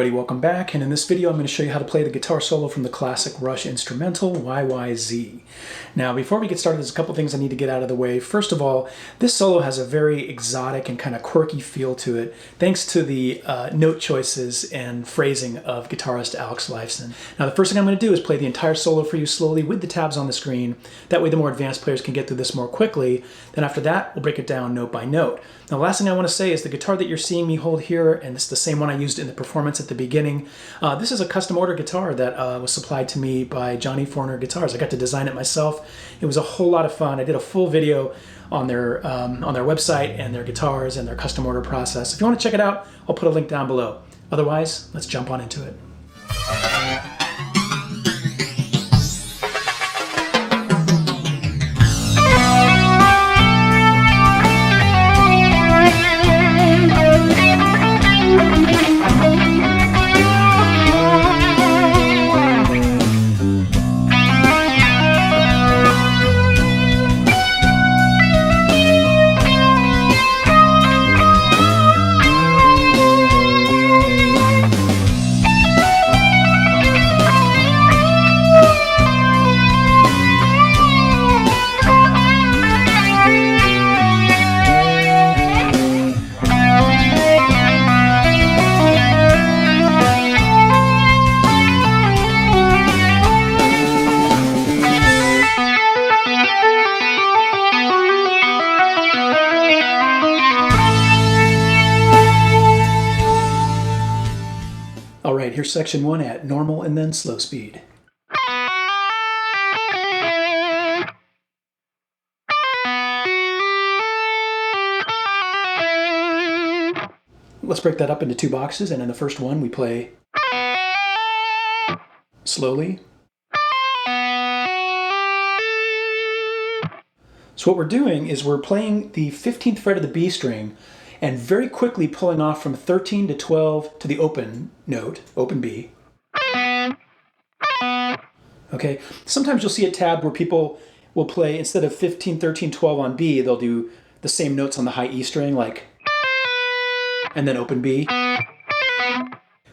everybody, welcome back, and in this video I'm going to show you how to play the guitar solo from the classic Rush instrumental YYZ. Now before we get started, there's a couple things I need to get out of the way. First of all, this solo has a very exotic and kind of quirky feel to it thanks to the note choices and phrasing of guitarist Alex Lifeson. Now the first thing I'm going to do is play the entire solo for you slowly with the tabs on the screen. That way the more advanced players can get through this more quickly. Then after that we'll break it down note by note. Now the last thing I want to say is the guitar that you're seeing me hold here, and it's the same one I used in the performance at the beginning. This is a custom order guitar that was supplied to me by Johnny Forner Guitars. I got to design it myself. It was a whole lot of fun. I did a full video on their website and their guitars and their custom order process. If you want to check it out, I'll put a link down below. Otherwise, let's jump on into it. Alright, here's section 1 at normal and then slow speed. Let's break that up into two boxes, and in the first one we play slowly. So what we're doing is we're playing the 15th fret of the B string and very quickly pulling off from 13 to 12 to the open note, open B. Okay, sometimes you'll see a tab where people will play, instead of 15, 13, 12 on B, they'll do the same notes on the high E string, like, and then open B.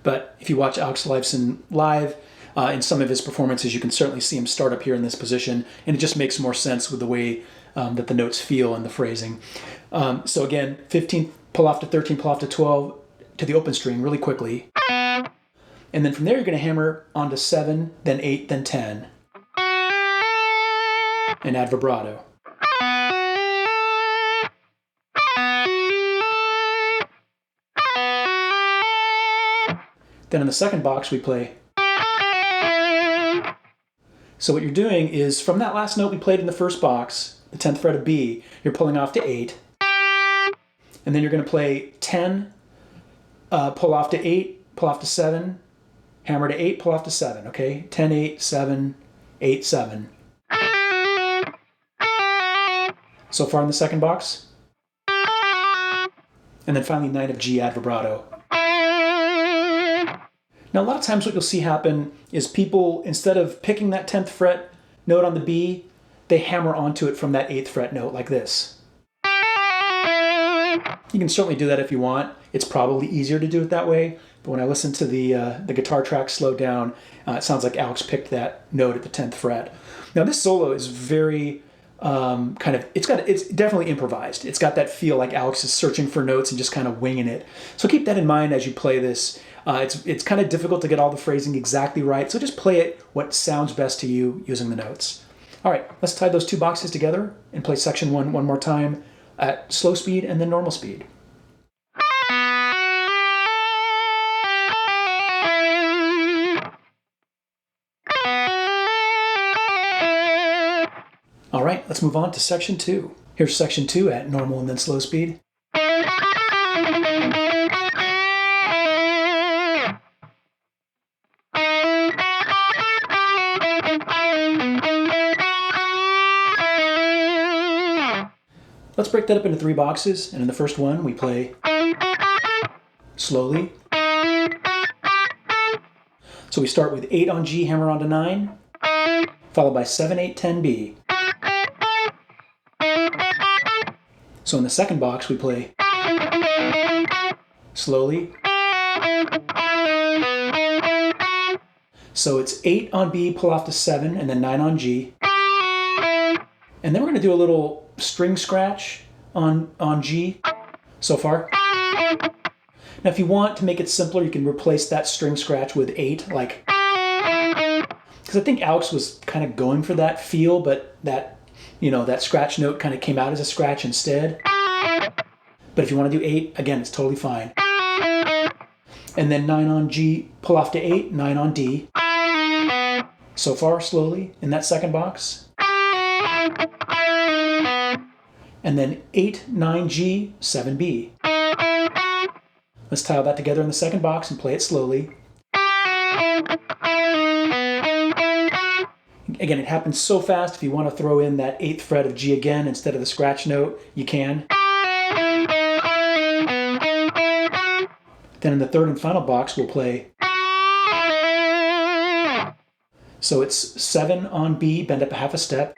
But if you watch Alex Lifeson live, in some of his performances, you can certainly see him start up here in this position, and it just makes more sense with the way that the notes feel and the phrasing. So again, 15, pull off to 13, pull off to 12 to the open string really quickly. And then from there you're going to hammer onto 7, then 8, then 10. And add vibrato. Then in the second box we play. So what you're doing is, from that last note we played in the first box, the 10th fret of B, you're pulling off to 8. And then you're going to play 10, pull off to 8, pull off to 7, hammer to 8, pull off to 7, okay? 10, 8, 7, 8, 7. So far in the second box. And then finally 9 of G, add vibrato. Now a lot of times what you'll see happen is people, instead of picking that 10th fret note on the B, they hammer onto it from that 8th fret note like this. You can certainly do that if you want. It's probably easier to do it that way, but when I listen to the guitar track slowed down, it sounds like Alex picked that note at the 10th fret. Now this solo is very it's definitely improvised. It's got that feel like Alex is searching for notes and just kind of winging it. So keep that in mind as you play this. It's kind of difficult to get all the phrasing exactly right, so just play it what sounds best to you using the notes. All right, let's tie those two boxes together and play section 1 one more time at slow speed and then normal speed. All right, let's move on to section 2. Here's section 2 at normal and then slow speed. Let's break that up into 3 boxes, and in the first one we play slowly. So we start with 8 on G, hammer onto 9, followed by 7, 8, 10 B. So in the second box we play slowly. So it's 8 on B, pull off to 7, and then 9 on G. And then we're going to do a little string scratch on G so far. Now if you want to make it simpler, you can replace that string scratch with 8, like, because I think Alex was kind of going for that feel, but that, you know, that scratch note kind of came out as a scratch instead. But if you want to do 8, again, it's totally fine. And then 9 on G, pull off to 8, 9 on D. So far, slowly, in that second box. And then 8, 9G, 7B. Let's tie all that together in the second box and play it slowly. Again, it happens so fast, if you want to throw in that 8th fret of G again instead of the scratch note, you can. Then in the third and final box, we'll play. So it's 7 on B, bend up a half a step.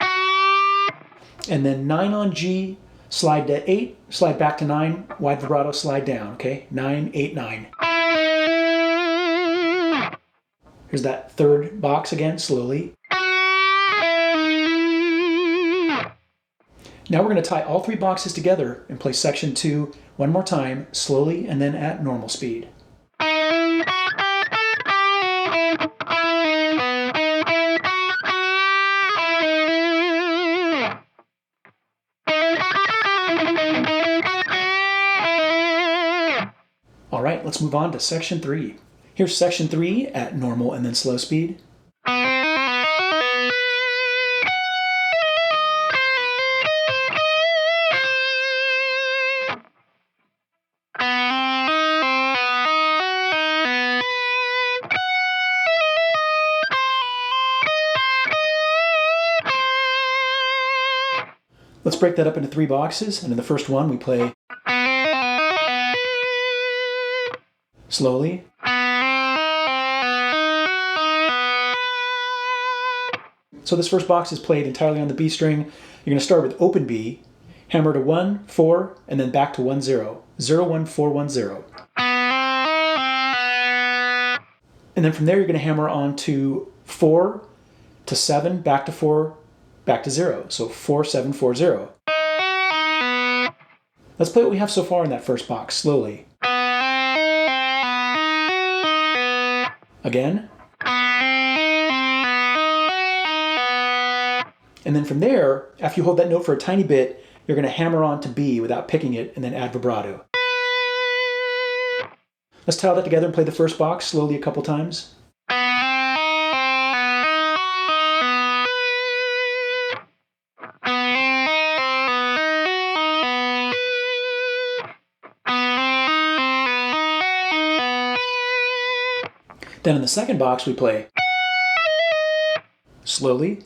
And then 9 on G, slide to 8, slide back to 9, wide vibrato, slide down, okay? 9, 8, 9. Here's that third box again, slowly. Now we're going to tie all 3 boxes together and play section 2 one more time, slowly, and then at normal speed. All right, let's move on to section 3. Here's section 3 at normal and then slow speed. Let's break that up into 3 boxes, and in the first one we play slowly. So this first box is played entirely on the B string. You're going to start with open B, hammer to 1, 4, and then back to 1, 0. 0, 1, 4, 1, 0. And then from there you're going to hammer on to 4, to 7, back to 4, back to 0. So 4, 7, 4, 0. Let's play what we have so far in that first box, slowly. Again. And then from there, after you hold that note for a tiny bit, you're going to hammer on to B without picking it and then add vibrato. Let's tie all that together and play the first box slowly a couple times. Then in the second box we play slowly.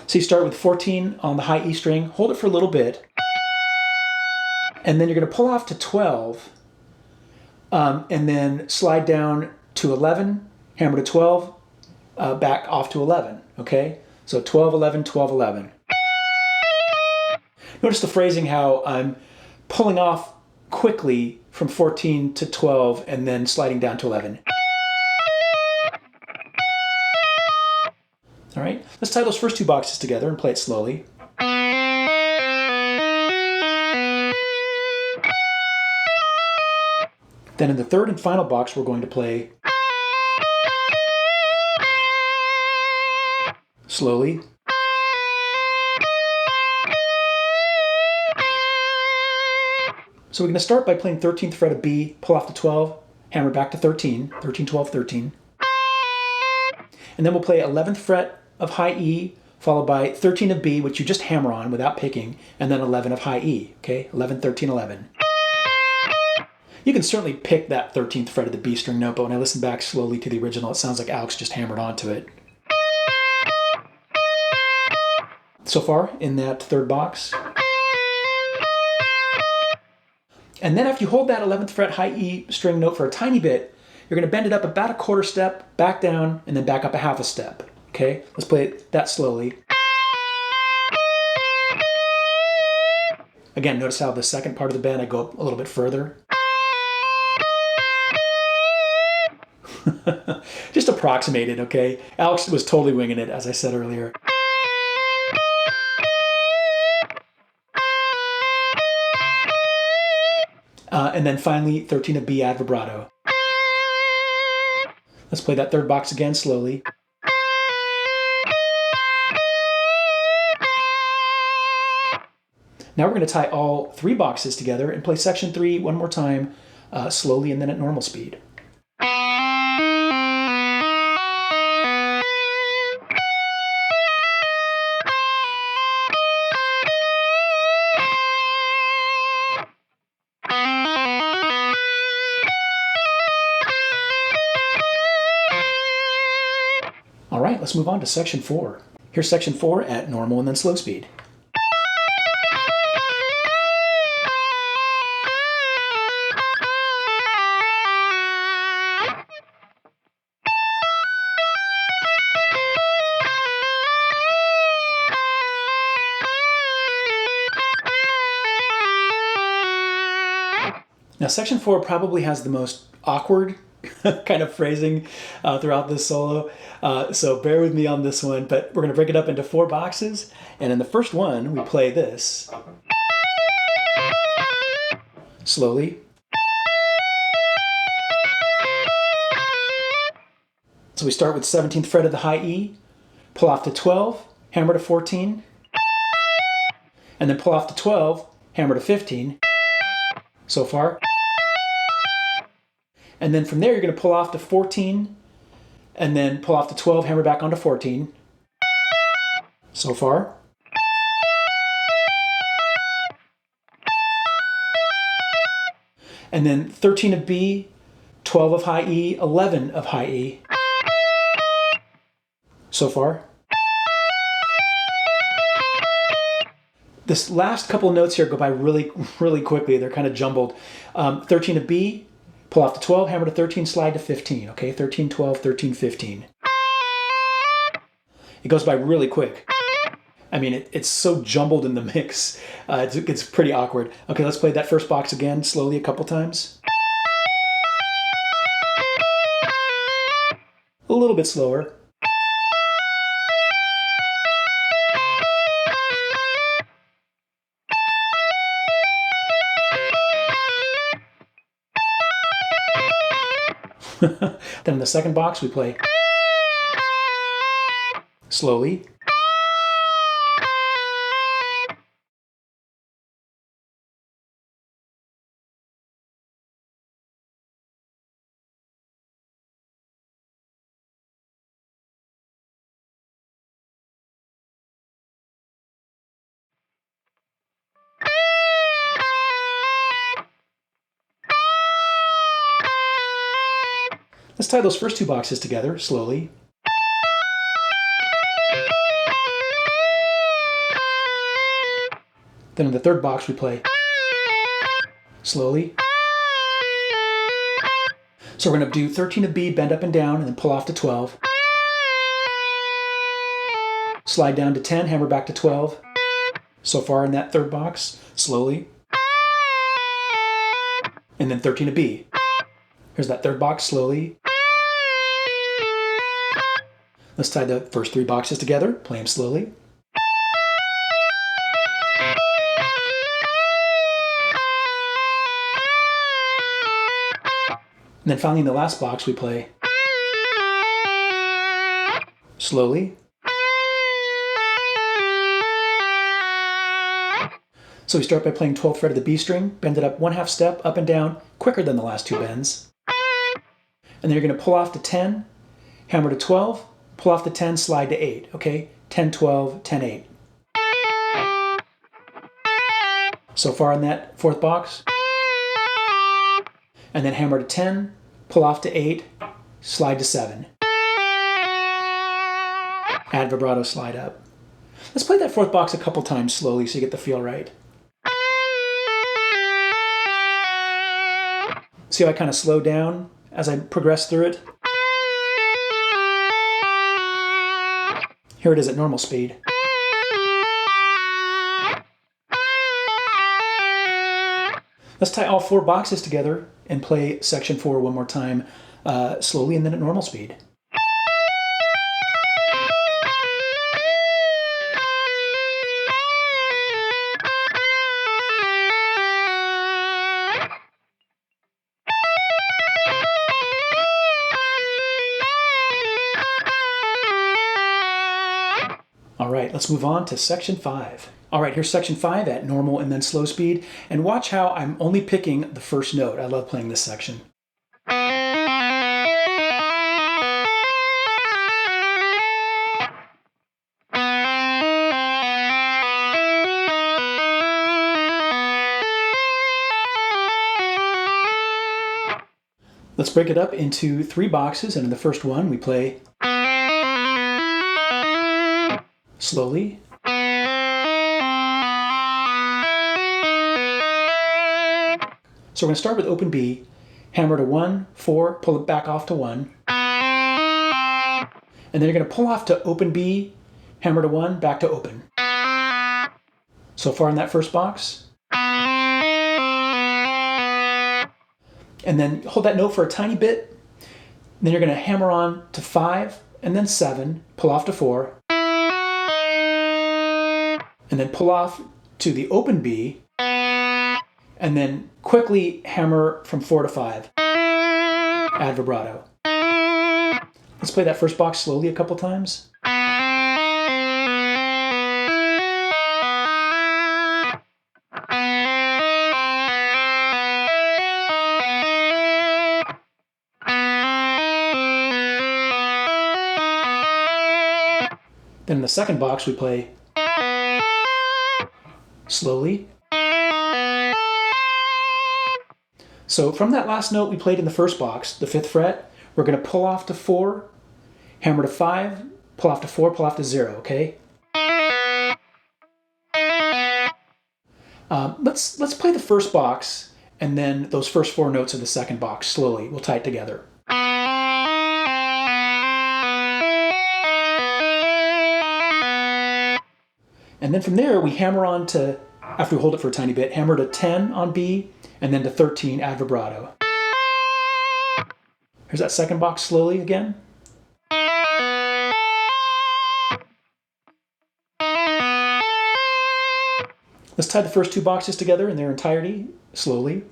So you start with 14 on the high E string, hold it for a little bit, and then you're going to pull off to 12, and then slide down to 11, hammer to 12, back off to 11, okay? So 12, 11, 12, 11. Notice the phrasing, how I'm pulling off quickly from 14 to 12 and then sliding down to 11. All right, let's tie those first 2 boxes together and play it slowly. Then in the third and final box, we're going to play slowly. So we're going to start by playing 13th fret of B, pull off to 12, hammer back to 13, 13, 12, 13. And then we'll play 11th fret of high E, followed by 13 of B, which you just hammer on without picking, and then 11 of high E, okay? 11, 13, 11. You can certainly pick that 13th fret of the B string note, but when I listen back slowly to the original, it sounds like Alex just hammered onto it. So far in that third box. And then after you hold that 11th fret high E string note for a tiny bit, you're going to bend it up about a quarter step, back down, and then back up a half a step. Okay, let's play that slowly. Again, notice how the second part of the bend I go up a little bit further. Just approximated, okay? Alex was totally winging it, as I said earlier. And then finally, 13 of B ad vibrato. Let's play that third box again slowly. Now we're going to tie all 3 boxes together and play section 3 one more time, slowly and then at normal speed. All right, let's move on to section 4. Here's section 4 at normal and then slow speed. Now, section 4 probably has the most awkward kind of phrasing throughout this solo, so bear with me on this one, but we're going to break it up into 4 boxes, and in the first one, we play this slowly. So we start with 17th fret of the high E, pull off to 12, hammer to 14, and then pull off to 12, hammer to 15, so far. And then from there, you're going to pull off to 14, and then pull off to 12, hammer back onto 14. So far. And then 13 of B, 12 of high E, 11 of high E. So far. This last couple of notes here go by really, really quickly. They're kind of jumbled. 13 of B, pull off to 12, hammer to 13, slide to 15. Okay, 13, 12, 13, 15. It goes by really quick. I mean, it's so jumbled in the mix. It's pretty awkward. Okay, let's play that first box again, slowly a couple times. A little bit slower. Then in the second box, we play slowly. Let's tie those first 2 boxes together slowly. Then in the third box, we play slowly. So we're going to do 13 of B, bend up and down, and then pull off to 12. Slide down to 10, hammer back to 12. So far in that third box, slowly. And then 13 of B. Here's that third box, slowly. Let's tie the first 3 boxes together, play them slowly. And then finally in the last box, we play slowly. So we start by playing 12th fret of the B string, bend it up 1/2 step, up and down, quicker than the last 2 bends. And then you're going to pull off to 10, hammer to 12, pull off to 10, slide to 8, okay? 10, 12, 10, 8. So far in that 4th box. And then hammer to 10, pull off to 8, slide to 7. Add vibrato, slide up. Let's play that 4th box a couple times slowly so you get the feel right. See how I kind of slow down as I progress through it? Here it is at normal speed. Let's tie all 4 boxes together and play section 4 one more time slowly and then at normal speed. All right, let's move on to section 5. All right, here's section 5 at normal and then slow speed. And watch how I'm only picking the first note. I love playing this section. Let's break it up into 3 boxes, and in the first one we play slowly, so we're going to start with open B, hammer to 1, 4, pull it back off to 1, and then you're going to pull off to open B, hammer to 1, back to open. So far in that first box. And then hold that note for a tiny bit. Then you're going to hammer on to 5 and then 7, pull off to 4, and then pull off to the open B, and then quickly hammer from 4 to 5. Add vibrato. Let's play that first box slowly a couple times. Then in the second box we play slowly. So from that last note we played in the first box, the 5th fret, we're going to pull off to 4, hammer to 5, pull off to 4, pull off to 0, okay? Let's play the first box and then those first 4 notes of the second box slowly. We'll tie it together. And then from there, we hammer on to, after we hold it for a tiny bit, hammer to 10 on B, and then to 13, add vibrato. Here's that second box slowly again. Let's tie the first 2 boxes together in their entirety, slowly.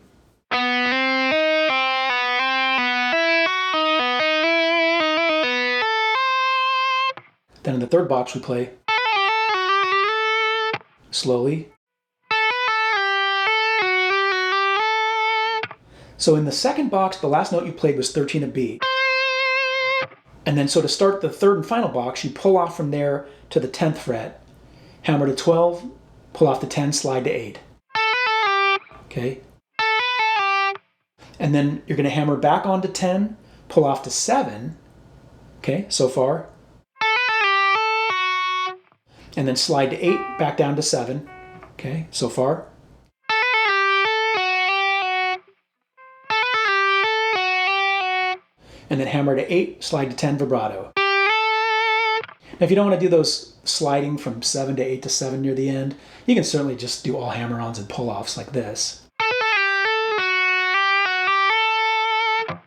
Then in the third box we play slowly. So in the second box, the last note you played was 13 of B. And then so to start the third and final box, you pull off from there to the 10th fret, hammer to 12, pull off to 10, slide to 8. Okay? And then you're going to hammer back onto 10, pull off to 7. Okay, so far. And then slide to 8, back down to 7. Okay, so far. And then hammer to 8, slide to 10, vibrato. Now if you don't want to do those sliding from 7 to 8 to 7 near the end, you can certainly just do all hammer-ons and pull-offs like this.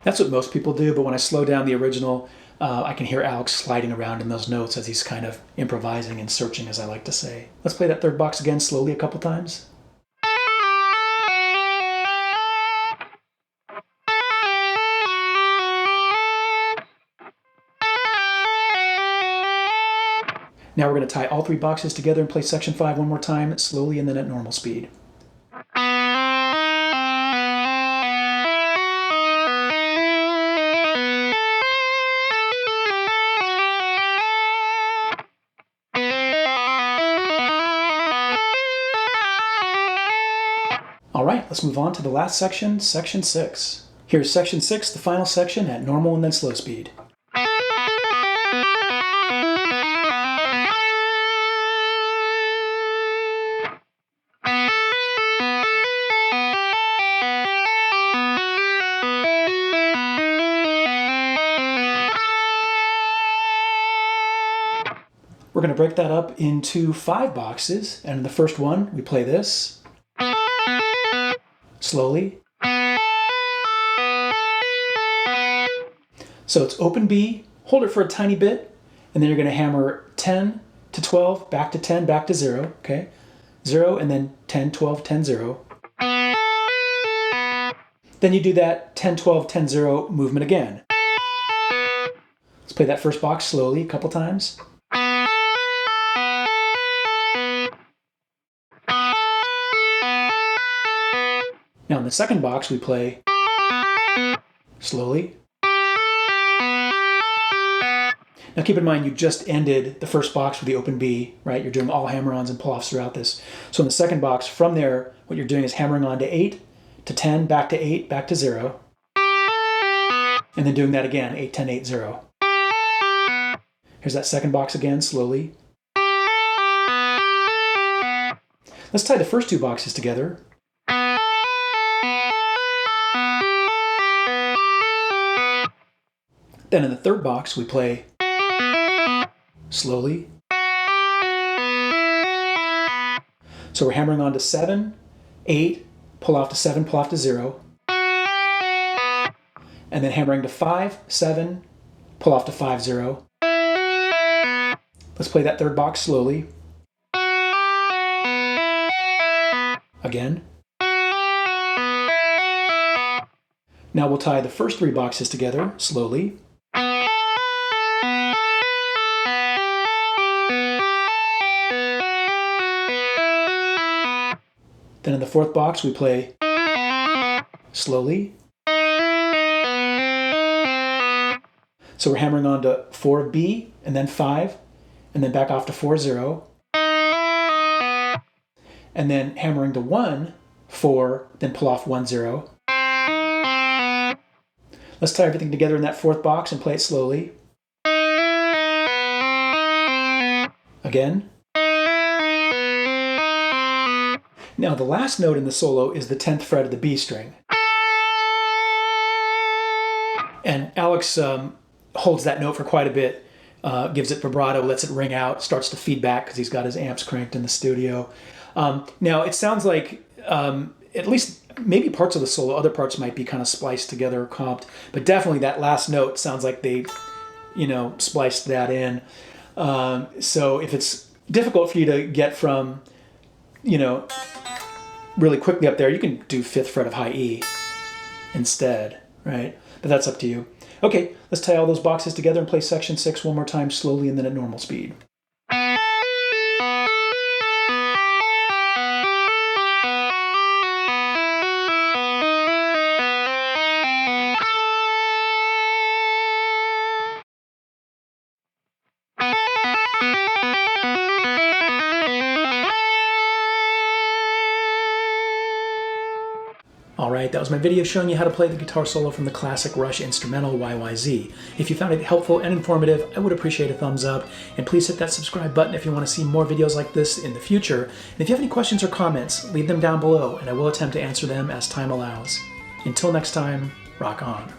That's what most people do, but when I slow down the original, I can hear Alex sliding around in those notes as he's kind of improvising and searching, as I like to say. Let's play that third box again slowly a couple times. Now we're going to tie all 3 boxes together and play section 5 one more time, slowly and then at normal speed. All right, let's move on to the last section, section 6. Here's section 6, the final section at normal and then slow speed. We're going to break that up into 5 boxes, and in the first one, we play this slowly. So it's open B, hold it for a tiny bit, and then you're going to hammer 10 to 12, back to 10, back to 0, okay? 0, and then 10, 12, 10, 0. Then you do that 10, 12, 10, 0 movement again. Let's play that first box slowly a couple times. Now in the second box we play slowly. Now keep in mind you just ended the first box with the open B, right? You're doing all hammer-ons and pull-offs throughout this. So in the second box, from there, what you're doing is hammering on to 8, to 10, back to 8, back to 0. And then doing that again, 8, 10, 8, 0. Here's that second box again, slowly. Let's tie the first two boxes together. Then in the third box, we play slowly. So we're hammering on to 7, 8, pull off to 7, pull off to 0. And then hammering to 5, 7, pull off to 5, 0. Let's play that third box slowly. Again. Now we'll tie the first three boxes together slowly. Then in the fourth box we play slowly. So we're hammering on to 4B and then 5 and then back off to 4, 0. And then hammering to 1, 4, then pull off 1, 0. Let's tie everything together in that fourth box and play it slowly. Again. Now the last note in the solo is the 10th fret of the B string. And Alex holds that note for quite a bit, gives it vibrato, lets it ring out, starts to feed back because he's got his amps cranked in the studio. Now it sounds like, at least maybe parts of the solo, other parts might be kind of spliced together or comped, but definitely that last note sounds like they, spliced that in. So if it's difficult for you to get from, really quickly up there, you can do 5th fret of high E instead, right? But that's up to you. Okay, let's tie all those boxes together and play section 6 one more time slowly and then at normal speed. Alright, that was my video showing you how to play the guitar solo from the classic Rush instrumental YYZ. If you found it helpful and informative, I would appreciate a thumbs up, and please hit that subscribe button if you want to see more videos like this in the future. And if you have any questions or comments, leave them down below, and I will attempt to answer them as time allows. Until next time, rock on.